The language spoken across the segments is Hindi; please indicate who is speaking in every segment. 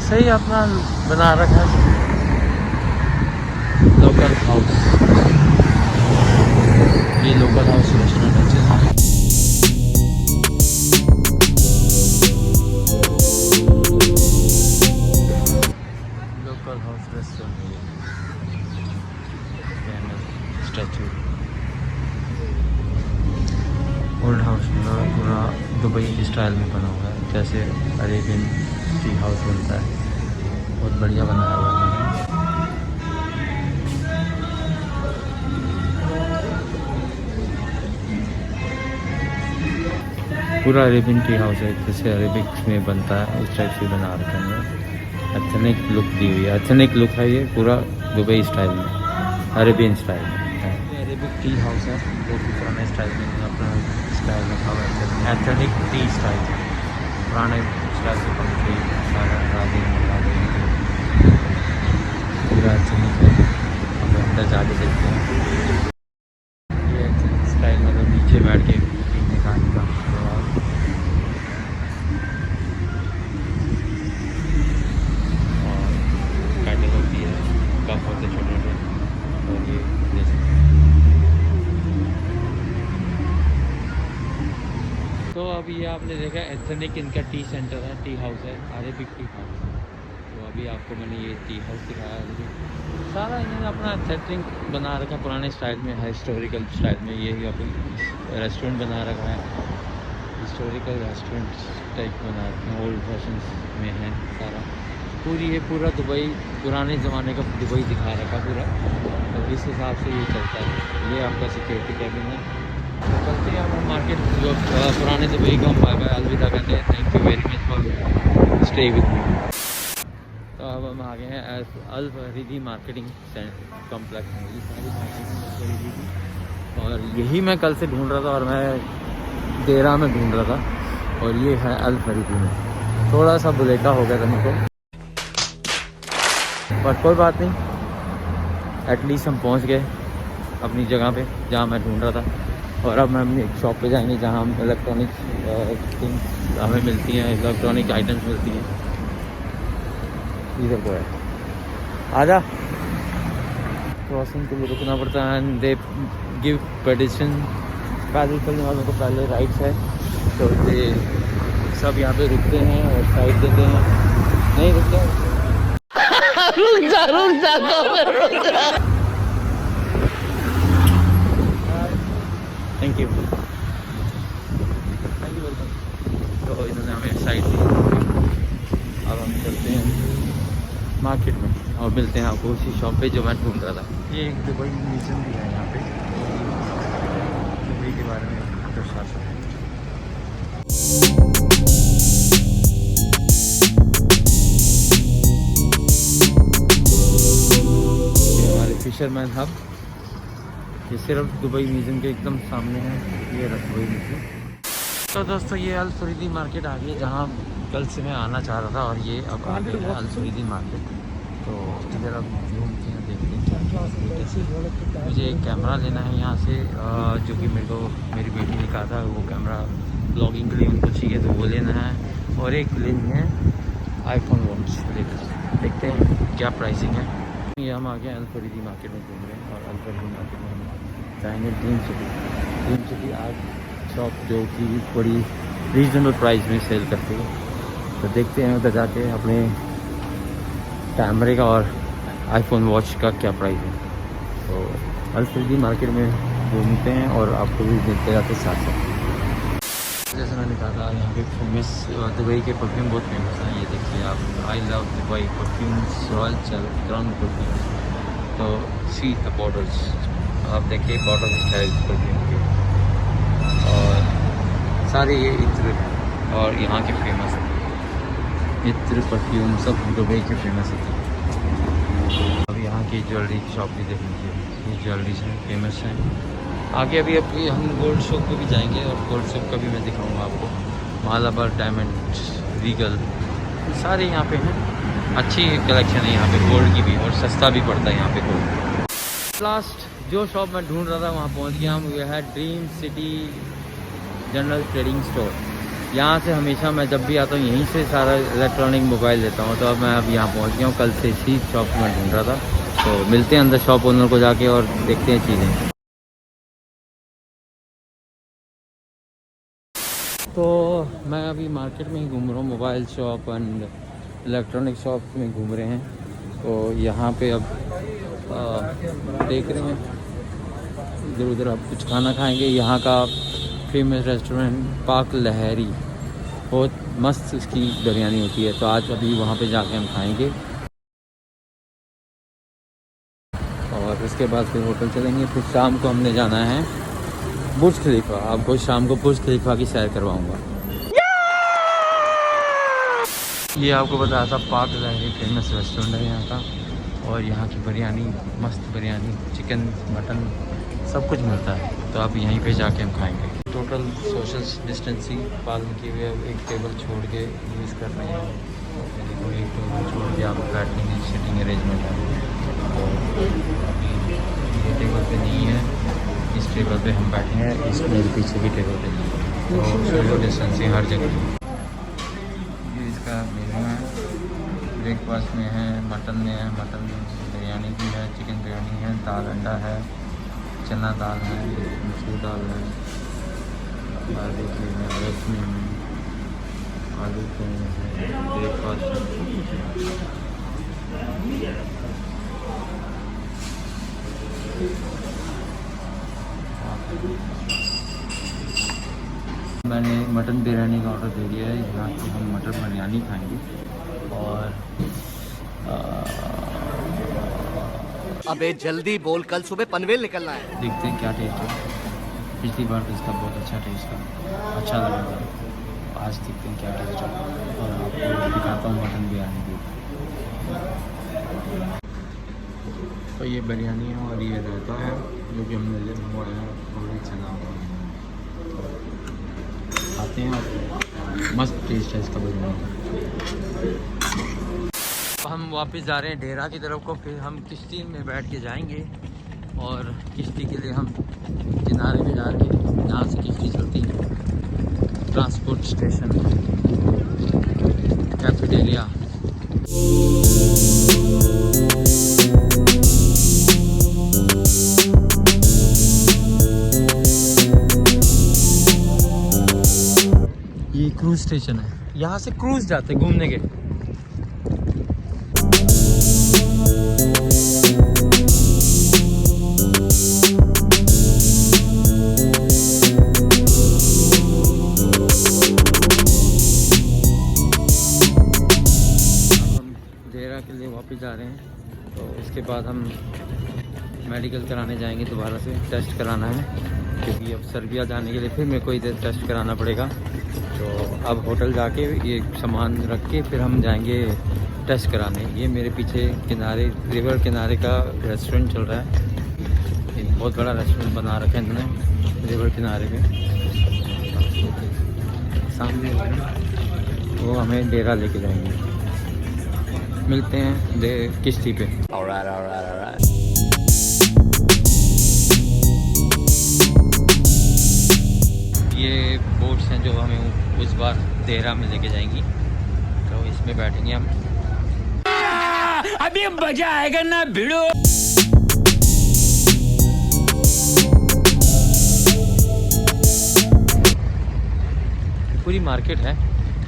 Speaker 1: सही अपना बना रखा है लोकल हाउस। ये लोकल हाउस रेस्टोरेंट अच्छे से local house restaurant statue old house पूरा दुबई स्टाइल में बना हुआ है, जैसे अरेबियन टी हाउस बनता है, बहुत बढ़िया बनाया हुआ है। पूरा अरेबियन टी हाउस है, जैसे अरेबिक में बनता है उस टाइप से बना रखा है। एथनिक लुक दी हुई है, एथनिक लुक है ये पूरा दुबई स्टाइल में, अरेबियन स्टाइल में है। ये अरेबिक टी हाउस है जो कि पुराने स्टाइल में अपना स्टाइल रखा हुआ है, एथनिक टी स्टाइल, पुराने स्टाइल से पंखे सारा पूरा एथनिक है। हम अंदर जाके देखते हैं ये एथनिक स्टाइल में, तो नीचे बैठ के पीने का होती है, कप होते छोटे छोटे, और ये तो अभी ये आपने देखा एथनिक इनका टी सेंटर है, टी हाउस है, अरेबिक टी हाउस। तो अभी आपको मैंने ये टी हाउस दिखाया, सारा इन्होंने अपना एथनिक बना रखा, पुराने स्टाइल में है, हिस्टोरिकल स्टाइल में। ये अभी रेस्टोरेंट बना रखा है, हिस्टोरिकल रेस्टोरेंट टाइप बना रखे हैं, ओल्ड फैशन में है सारा। पूरी ये पूरा दुबई पुराने ज़माने का दुबई दिखा रखा पूरा, तो इस हिसाब से ये चलता है। ये आपका सिक्योरिटी कैबिन है। तो चलते हैं हम मार्केट, जो पुराने दुबई को हम बाय बाय अलविदा कहते हैं। Thank you very much for stay with me. तो अब हम आ गए हैं अल फरीदी मार्केटिंग कॉम्प्लेक्स में। ये सारी मार्केटिंग और यही मैं कल से ढूंढ रहा था, और मैं देरा में ढूंढ रहा था, और ये है अल फरीदी में। थोड़ा सा बुलेटा हो गया था मुझको, पर कोई बात नहीं, एटलीस्ट हम पहुंच गए अपनी जगह पे जहां मैं ढूंढ रहा था। और अब हम एक शॉप पे जाएंगे जहां हम इलेक्ट्रॉनिक थिंग्स हमें मिलती हैं, इलेक्ट्रॉनिक आइटम्स मिलती हैं। इधर को है, आजा। क्रॉसिंग के लिए रुकना पड़ता है, एंड दे गिव पेडिशन, पैदल चलने वालों को पहले राइट्स है, तो ये सब यहाँ पे रुकते हैं और साइड देते हैं, नहीं रुकते रुक जा थैंक यू वेलकम। तो इन्होंने हमें साइड दी। अब हम चलते हैं मार्केट में और मिलते हैं आपको उसी शॉप पे जो मैं ढूंढ रहा था। ये एक दुबई म्यूजियम भी है यहाँ पे, दुबई के बारे में दर्शाता है। ये हमारे फिशरमैन हब, ये सिर्फ दुबई म्यूज़ियम के एकदम सामने है, ये दुबई म्यूज़ियम। तो दोस्तों ये अल फरीदी मार्केट आ गई है जहाँ कल से मैं आना चाह रहा था, और ये अब आ गई है अल फरीदी मार्केट। तो इधर अब घूमते हैं, देखते हैं। मुझे एक कैमरा लेना है यहाँ से, जो कि मेरे को मेरी बेटी ने कहा था, वो कैमरा ब्लॉगिंग के लिए उनको चाहिए, तो वो लेना है। और एक लेनी है आईफोन वॉच, देखते हैं क्या प्राइसिंग है। ये हम आ गए अल फरीदी मार्केट में घूम रहे हैं, और अल फरीदी मार्केट में हम जाएंगे ड्रीम सिटी आर्ट शॉप, जो कि बड़ी रीजनेबल प्राइस में सेल करती है। तो देखते हैं उधर जाके अपने कैमरे का और आईफोन वॉच का क्या प्राइस है। तो अल फरीदी मार्केट में घूमते हैं और आपको भी मिलते जाते साथ साथ। जैसे मैंने कहा था, यहाँ पे फेमस दुबई के परफ्यूम बहुत फेमस हैं। ये देखिए आप, I love Dubai perfumes, royal challenge perfumes. तो सी द बॉटल्स, आप देखिए बॉटल स्टाइल परफ्यूम के, और सारे ये इत्र और यहाँ के फेमस हैं। इत्र परफ्यूम सब दुबई के फेमस हैं। अब यहाँ की ज्वेलरी की शॉप भी देख लीजिए, ये ज्वेलरीज हैं फेमस हैं। आगे अभी हम गोल्ड शॉप पे भी जाएंगे, और गोल्ड शॉप का भी मैं दिखाऊंगा आपको। मालाबार डायमंड, रीगल, सारे यहाँ पे हैं। अच्छी कलेक्शन है यहाँ पे गोल्ड की भी, और सस्ता भी पड़ता है यहाँ पे गोल्ड। लास्ट जो शॉप मैं ढूंढ रहा था वहाँ पहुँच गया हम। यह है dream city general trading store. यहाँ से हमेशा मैं जब भी आता हूँ यहीं से सारा इलेक्ट्रॉनिक मोबाइल लेता हूँ। तो अब मैं अब यहाँ पहुँच गया हूँ, कल से इसी शॉप में ढूंढ रहा था। तो मिलते हैं अंदर शॉप ओनर को जाके और देखते हैं चीज़ें। तो मैं अभी मार्केट में ही घूम रहा हूँ, mobile shop and electronic shop में घूम रहे हैं। तो यहाँ पे अब देख रहे हैं इधर उधर अब कुछ खाना खाएंगे। यहाँ का फेमस रेस्टोरेंट पाक लहरी, बहुत मस्त इसकी बिरयानी होती है। तो आज अभी वहाँ पे जाके हम खाएंगे और उसके बाद फिर होटल चलेंगे। फिर शाम को हमने जाना है बुर्ज खलीफा। आपको शाम को बुर्ज खलीफा की सैर करवाऊँगा। ये आपको बताया था पाक लहरी फेमस रेस्टोरेंट है यहाँ का। और यहाँ की बिरयानी, मस्त बिरयानी, चिकन मटन सब कुछ मिलता है। तो आप यहीं पे जाके हम खाएंगे। टोटल सोशल डिस्टेंसिंग पालन की हुई है। एक टेबल छोड़ के यूज़ कर रहे हैं। देखो एक टेबल छोड़ के आप बैठने की सीटिंग अरेंजमेंट है। तो अभी ये टेबल पे नहीं है, इस टेबल पे हम बैठे हैं, इस मेरे पीछे की टेबल पे नहीं। तो सोशल डिस्टेंसिंग हर जगह। ये इसका मेन्यू है। ब्रेकफास्ट में है, मटन में है, मटन बिरयानी भी है, चिकन बिरयानी है, दाल अंडा है, चना दाल है, मसूर दाल है, आलू की है, रसमी है, आलू के है, ब्रेकफास्ट मैंने मटन बिरयानी का ऑर्डर दे दिया है। यहाँ की हम मटन बिरयानी खाएंगे। और
Speaker 2: अबे जल्दी बोल, कल सुबह पनवेल निकलना है।
Speaker 1: देखते हैं क्या टेस्ट है। पिछली बार तो इसका बहुत अच्छा टेस्ट था, अच्छा लगा था। आज देखते हैं क्या टेस्ट है और आपको दिखाता हूँ मटन बिरयानी भी। तो ये बिरयानी है और ये रहता है जो कि हमने ले मंगवाया है, और ये चना हुआ है। आते हैं और मस्त टेस्ट है इसका बिरयानी। हम वापस जा रहे हैं डेरा की तरफ को। फिर हम किश्ती में बैठ के जाएंगे और किश्ती के लिए हम किनारे पे जाके जहाँ से किश्ती चलती है ट्रांसपोर्ट स्टेशन कैफेटेरिया। ये क्रूज स्टेशन है, यहाँ से क्रूज जाते घूमने के। के लिए वापस जा रहे हैं। तो इसके बाद हम मेडिकल कराने जाएंगे, दोबारा से टेस्ट कराना है, क्योंकि अब सर्बिया जाने के लिए फिर मेरे को इधर टेस्ट कराना पड़ेगा। तो अब होटल जाके ये सामान रख के फिर हम जाएंगे टेस्ट कराने। ये मेरे पीछे किनारे, रिवर किनारे का रेस्टोरेंट चल रहा है। एक बहुत बड़ा रेस्टोरेंट बना रखा है इन्होंने रिवर किनारे पे सामने। वो हमें डेरा लेके जाएंगे। मिलते हैं किश्ती पे। alright. ये बोट्स हैं जो हमें उस बार देहरा में लेके जाएंगी। तो इसमें बैठेंगे हम। अभी मजा आएगा ना भिड़ो। पूरी मार्केट है,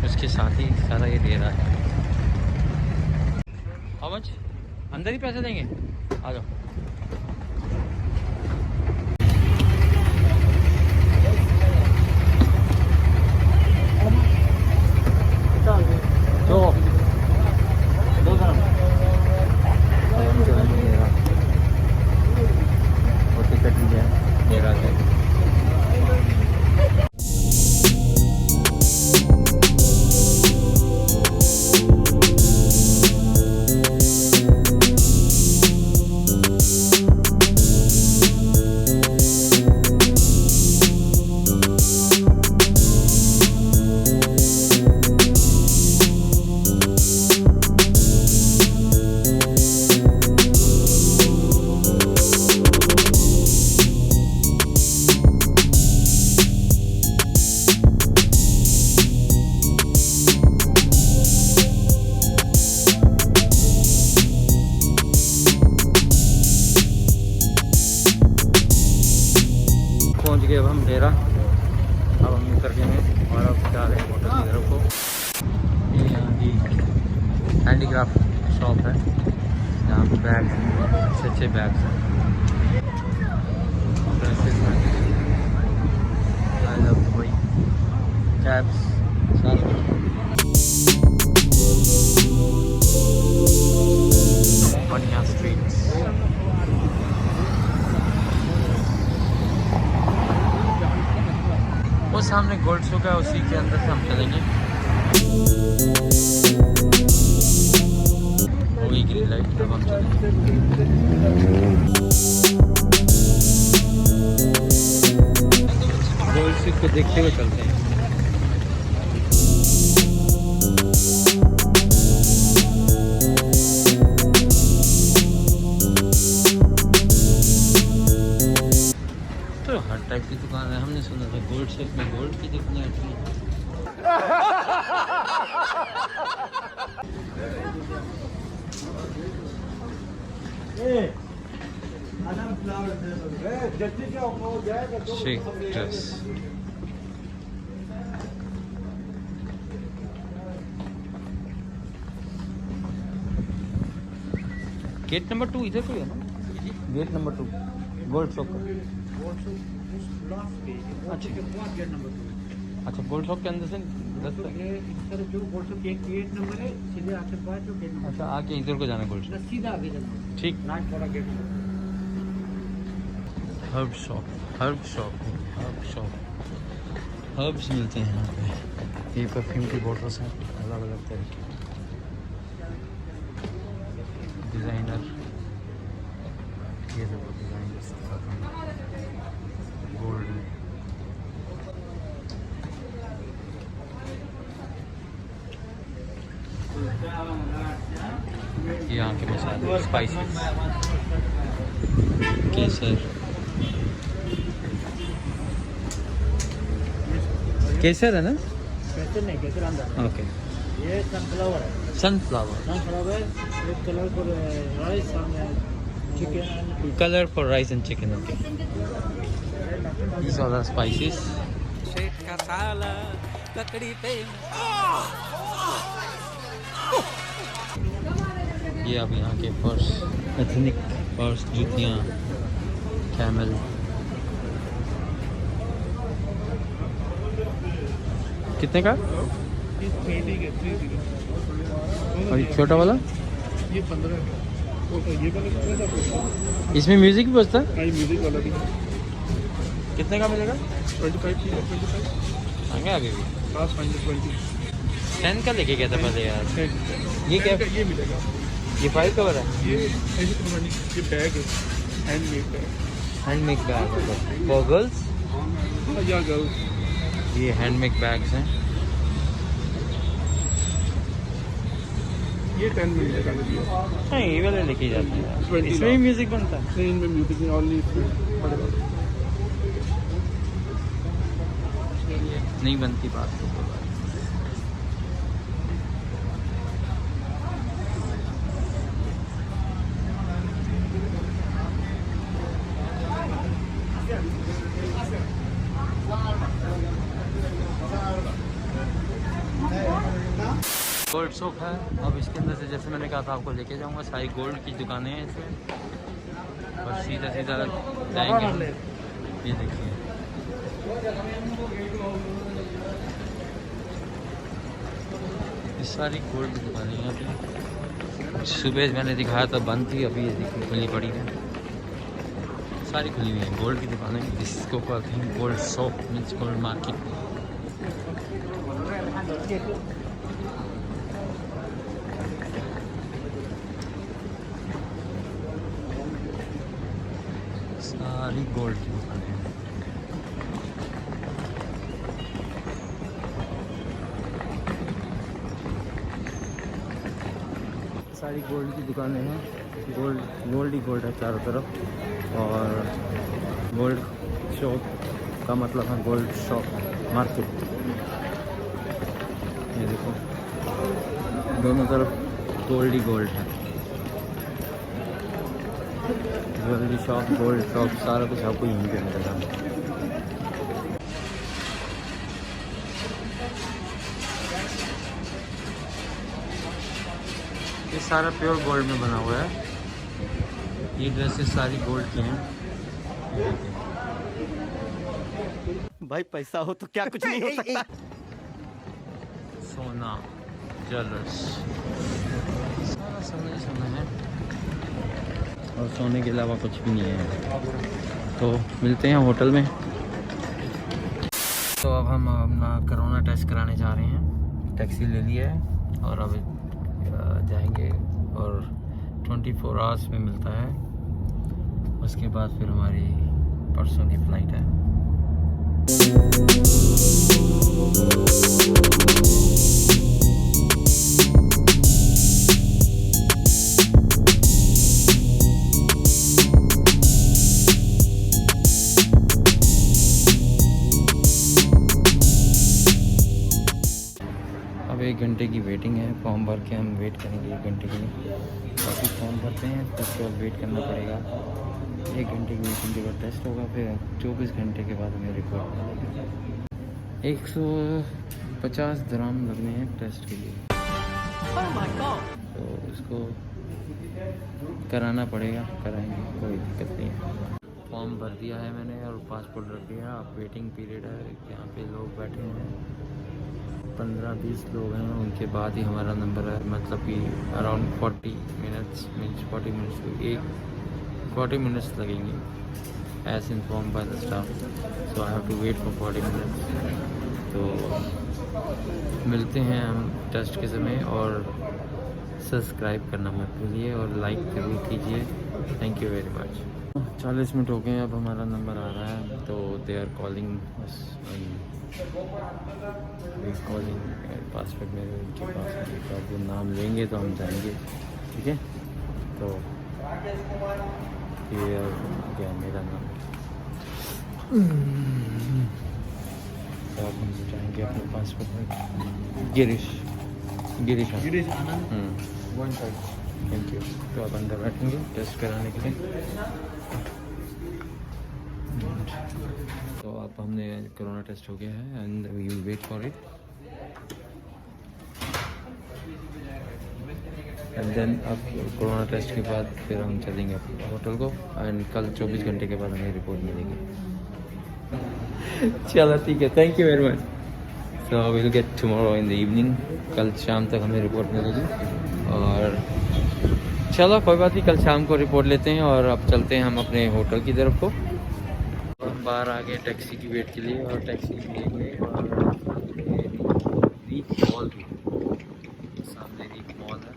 Speaker 1: उसके साथ ही सारा ये देहरा है। हाउच अंदर ही पैसे देंगे, आ जाओ। टिकट भी है मेरा से। हम डेरा। अब हम उतर गए हैं और अब जा रहे हैं होटल की तरफ को। ये यहाँ की हैंडीक्राफ्ट शॉप है जहाँ पे बैग्स, अच्छे अच्छे बैग्स हैं। आई लव दुबई, कैब्स सारे। बढ़िया स्ट्रीट्स। वो सामने गोल्ड शो का, उसी के अंदर से हम चलेंगे। वही ग्रीन लाइट, अब हम चलेंगे। गोल्ड शो को देखते हुए चलते हैं। तो हर टाइप की दुकान है। हमने सुना था गोल्ड शेप में गोल्ड की दुकानें आती हैं। Shake dress. गेट नंबर 2 इधर कोई है ना? गेट नंबर 2 गोल्ड शॉप का। अच्छा अच्छा, गोल्ड शॉप के अंदर से
Speaker 3: जो गोल्ड शॉप गेट नंबर है, सीधे आके बाद जो गेट नंबर।
Speaker 1: अच्छा, आके इधर को जाना गोल्ड शॉप।
Speaker 3: सीधा आगे जाना।
Speaker 1: ठीक।
Speaker 3: लास्ट वाला gate number.
Speaker 1: Herb shop, herb shop, herb shop. Herbs मिलते हैं यहाँ पे। ये परफ्यूम की बोतल्स हैं अलग अलग तरह की। डिज़ाइनर, ये देखो डिज़ाइनर गोल्ड में। यहाँ के मसाले, स्पाइसेस, केसर। केसर है ना?
Speaker 3: कैसे नहीं, कैसे अंदर।
Speaker 1: ओके।
Speaker 3: ये सनफ्लावर है।
Speaker 1: सनफ्लावर।
Speaker 3: सनफ्लावर एक colour for rice and chicken.
Speaker 1: Colour for rice and chicken. Okay. These are the spices.
Speaker 4: Sheth का साला लकड़ी पे।
Speaker 1: ये अब यहाँ के पर्स, एथनिक पर्स, जूतियाँ, कैमल। कितने का? और ये छोटा वाला?
Speaker 3: ये 15 का। ये वाला
Speaker 1: इसमें म्यूजिक भी बजता है?
Speaker 3: म्यूजिक वाला भी
Speaker 1: कितने का मिलेगा?
Speaker 3: 25 की 25
Speaker 1: महंगा अभी भी।
Speaker 3: लास्ट फाइनल 20
Speaker 1: 10 का लेके गया था पहले यार। ये क्या?
Speaker 3: ये मिलेगा।
Speaker 1: ये 5 कवर है?
Speaker 3: ये ऐसे तो नहीं, ये बैग है, हैंडमेड बैग।
Speaker 1: हैंडमेड बैग है फॉर गर्ल्स।
Speaker 3: या गर्ल्स।
Speaker 1: ये हैंडमेड बैग्स हैं।
Speaker 3: ये 10 मिलेगा।
Speaker 1: नहीं, ये वाले लेके जाते हैं।
Speaker 3: 20
Speaker 1: इसमें भी म्यूजिक बनता है?
Speaker 3: नहीं, इनमें म्यूजिक नहीं, ओनली
Speaker 1: नहीं बनती बात तो। गोल्ड शॉप है। अब इसके अंदर से जैसे मैंने कहा था आपको लेके जाऊंगा। सारी गोल्ड की दुकानें हैं इसमें और सीधा सीधा जाएंगे हम। ये देखिए, ये सारी गोल्ड की दुकानें हैं। अभी सुबह मैंने दिखाया था बंद थी, अभी ये देखिए खुली पड़ी है। सारी खुली हुई हैं गोल्ड की दुकानें, जिसको कहते हैं gold shop, means gold market. सारी गोल्ड की दुकानें हैं। सारी गोल्ड की दुकानें हैं। गोल्ड ही गोल्ड है चारों तरफ। और गोल्ड शॉप का मतलब है गोल्ड शॉप मार्केट। ये देखो दोनों तरफ गोल्ड ही गोल्ड है। ज्वेलरी शॉप, गोल्ड शॉप, सारा कुछ आपको यहीं पे मिलेगा। ये सारा प्योर गोल्ड में बना हुआ है। ये ड्रेसेस सारी गोल्ड की हैं।
Speaker 2: भाई पैसा हो तो क्या कुछ नहीं हो सकता।
Speaker 1: सोना ज्वेलर्स, सारा सोना ही सोना है और सोने के अलावा कुछ भी नहीं है। तो मिलते हैं होटल में। तो अब हम अपना कोरोना टेस्ट कराने जा रहे हैं। टैक्सी ले लिया है और अब जाएंगे और 24 आवर्स में मिलता है। उसके बाद फिर हमारी परसों की फ़्लाइट है। अब 1 घंटे की वेटिंग है। फॉर्म भर के हम वेट करेंगे 1 घंटे के लिए। बाकी फॉर्म भरते हैं तो उसके बाद वेट करना पड़ेगा। 1 घंटे की वेटिंग के बाद टेस्ट होगा, फिर 24 घंटे के बाद हमें रिपोर्ट मिलेगी। 150 दिरहम लगने हैं टेस्ट के लिए। तो उसको कराना पड़ेगा, कराएंगे, कोई दिक्कत नहीं है। फॉर्म भर दिया है मैंने और पासपोर्ट रख दिया। अब वेटिंग पीरियड है। यहाँ पे लोग बैठे हैं, 15-20 लोग हैं। उनके बाद ही हमारा नंबर है। मतलब कि अराउंड 40 मिनट्स लगेंगे as inform by the staff. So I have to wait for 40 minutes. तो मिलते हैं हम टेस्ट के समय। और सब्सक्राइब करना मत भूलिए और लाइक ज़रूर कीजिए। Thank you very much. 40 minute हो गए, अब हमारा नंबर आ रहा है। तो दे आर कॉलिंग पासवर्ड मेरे उनके पास है। तो अब वो नाम लेंगे तो हम जाएंगे, ठीक है। तो ये क्या मेरा नाम, तो अब हम जाएंगे अपने पासपोर्ट में। गिरीश आनंद। Thank you. तो अब अंदर बैठेंगे टेस्ट कराने के लिए। तो अब हमने कोरोना टेस्ट हो गया है and we will wait for it. And then अब कोरोना टेस्ट के बाद फिर हम चलेंगे अपने होटल को एंड कल 24 घंटे के बाद हमें रिपोर्ट मिलेगी। चलो ठीक है, thank you very much. So we will get tomorrow in the evening. कल शाम तक हमें रिपोर्ट मिलेगी। और चलो कोई बात नहीं, कल शाम को रिपोर्ट लेते हैं और अब चलते हैं हम अपने होटल की तरफ को। हम बाहर आ गए टैक्सी की वेट के लिए और टैक्सी लेंगे और रीच मॉल भी सामने रीच मॉल है।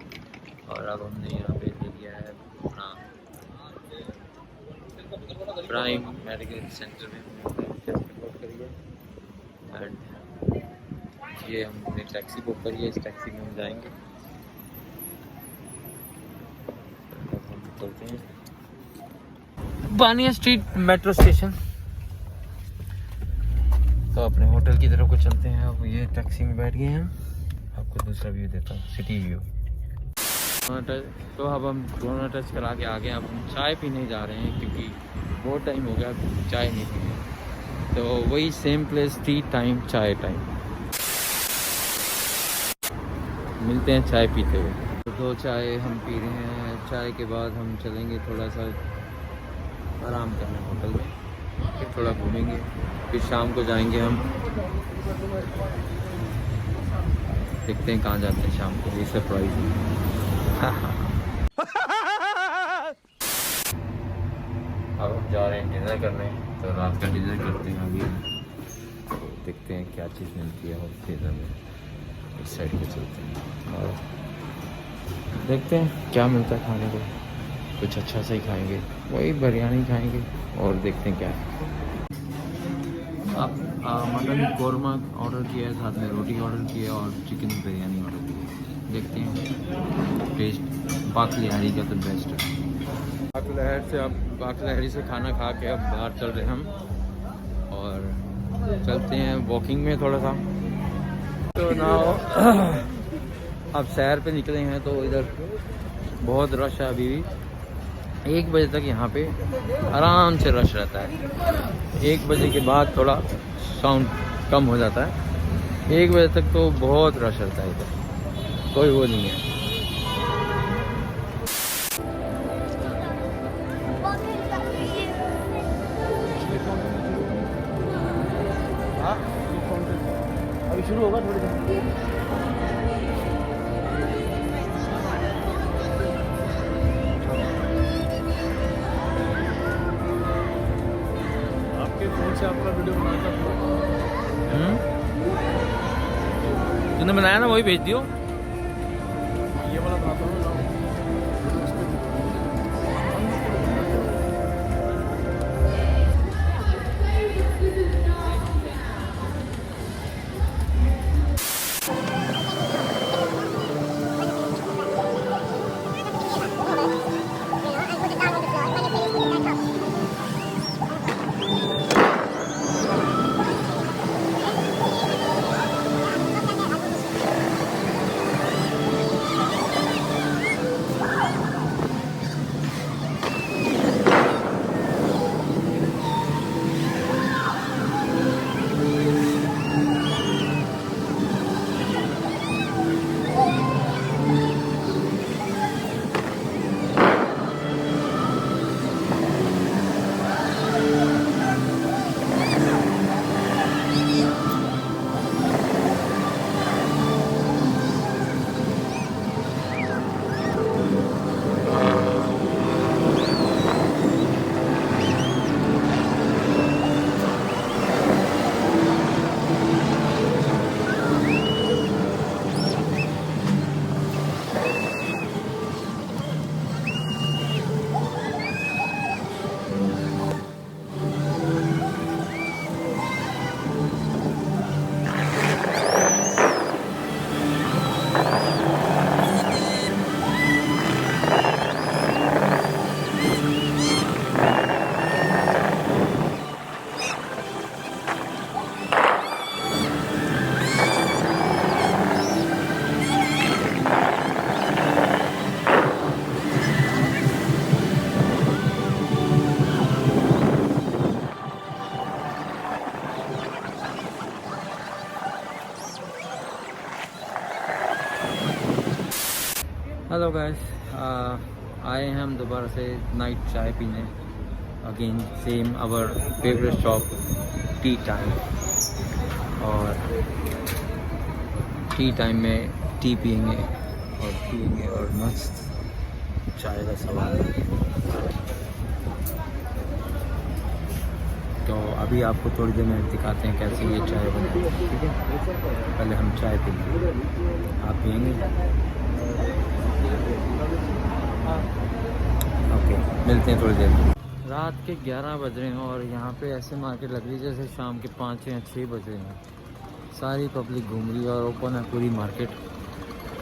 Speaker 1: और अब हमने यहाँ पे ले लिया है अपना प्राइम मेडिकल सेंटर में रिपोर्ट करिए। एंड ये हमने टैक्सी बुक करी है, इस टैक्सी में हम जाएंगे। हम चलते हैं बानिया स्ट्रीट मेट्रो स्टेशन। तो अपने होटल की तरफ को चलते हैं। अब ये टैक्सी में बैठ गए हैं। आपको दूसरा व्यू देता हूँ, सिटी व्यू। तो अब हम कोरोना टेस्ट करा के आ गए। अब हम चाय पीने जा रहे हैं क्योंकि बहुत टाइम हो गया चाय नहीं पी। तो वही सेम प्लेस, टी टाइम, चाय टाइम। मिलते हैं चाय पीते हुए। तो 2 चाय हम पी रहे हैं। चाय के बाद हम चलेंगे थोड़ा सा आराम करने होटल में, फिर थोड़ा घूमेंगे, फिर शाम को जाएंगे हम। देखते हैं कहाँ जाते हैं शाम को, ये सरप्राइज है। अब हम जा रहे हैं डिनर करने। तो रात का डिनर करते हैं अभी। तो देखते हैं क्या चीज़ मिलती है और डिनर में इस साइड पे चलते हैं और देखते हैं क्या मिलता है खाने को। कुछ अच्छा सा ही खाएंगे, वही बिरयानी खाएंगे और देखते हैं क्या है। अब मटन कौरमा ऑर्डर किया है, साथ में रोटी ऑर्डर की है और चिकन बिरयानी ऑर्डर की है। देखते हैं टेस्ट। बाकलहरी का तो बेस्ट है। बाकलहरी से खाना खा के अब बाहर चल रहे हैं हम और चलते हैं वॉकिंग में थोड़ा सा। तो ना अब सैर पे निकले हैं तो इधर बहुत रश है अभी भी। 1 बजे तक यहाँ पे आराम से रश रहता है। 1 बजे के बाद थोड़ा साउंड कम हो जाता है। 1 बजे तक तो बहुत रश रहता है इधर, कोई वो नहीं है। हाँ अभी शुरू होगा थोड़ी देर।
Speaker 3: आपके फोन से आपका वीडियो बनाता हूँ।
Speaker 1: तूने बनाया ना वही भेज दियो।
Speaker 3: ये वाला बनाता हूँ।
Speaker 1: हेलो गाइस, आए हैं हम दोबारा से नाइट चाय पीने। Again same our favourite shop tea time. और टी टाइम में टी पियेंगे और मस्त चाय का सवाल। तो अभी आपको थोड़ी देर में दिखाते हैं कैसे ये चाय बनती है, ठीक है। पहले हम चाय पियेंगे, आप पियेंगे? ओके, मिलते हैं थोड़ी देर में। रात के 11 बज रहे हैं और यहाँ पे ऐसे मार्केट लग रही है जैसे शाम के 5 या 6 बज रहे हैं। सारी पब्लिक घूम रही है और ओपन है पूरी मार्केट।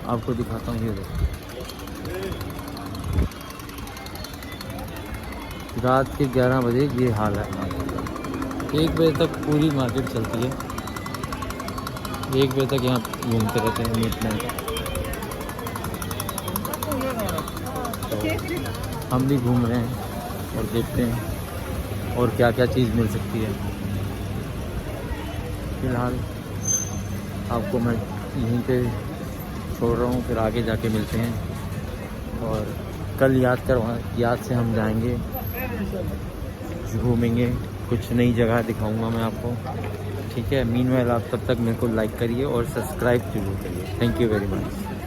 Speaker 1: आपको दिखाता हूँ, ये देखो रात के 11 बजे ये हाल है मार्केट का। 1 बजे तक पूरी मार्केट चलती है। 1 बजे तक यहाँ घूमते रहते हैं मिडनाइट। हम भी घूम रहे हैं और देखते हैं और क्या क्या चीज़ मिल सकती है। फिलहाल आपको मैं यहीं पे छोड़ रहा हूँ, फिर आगे जाके मिलते हैं। और कल याद से हम जाएंगे, घूमेंगे, कुछ नई जगह दिखाऊंगा मैं आपको, ठीक है। मीनवाइल आप तब तक मेरे को लाइक करिए और सब्सक्राइब जरूर करिए। Thank you very much.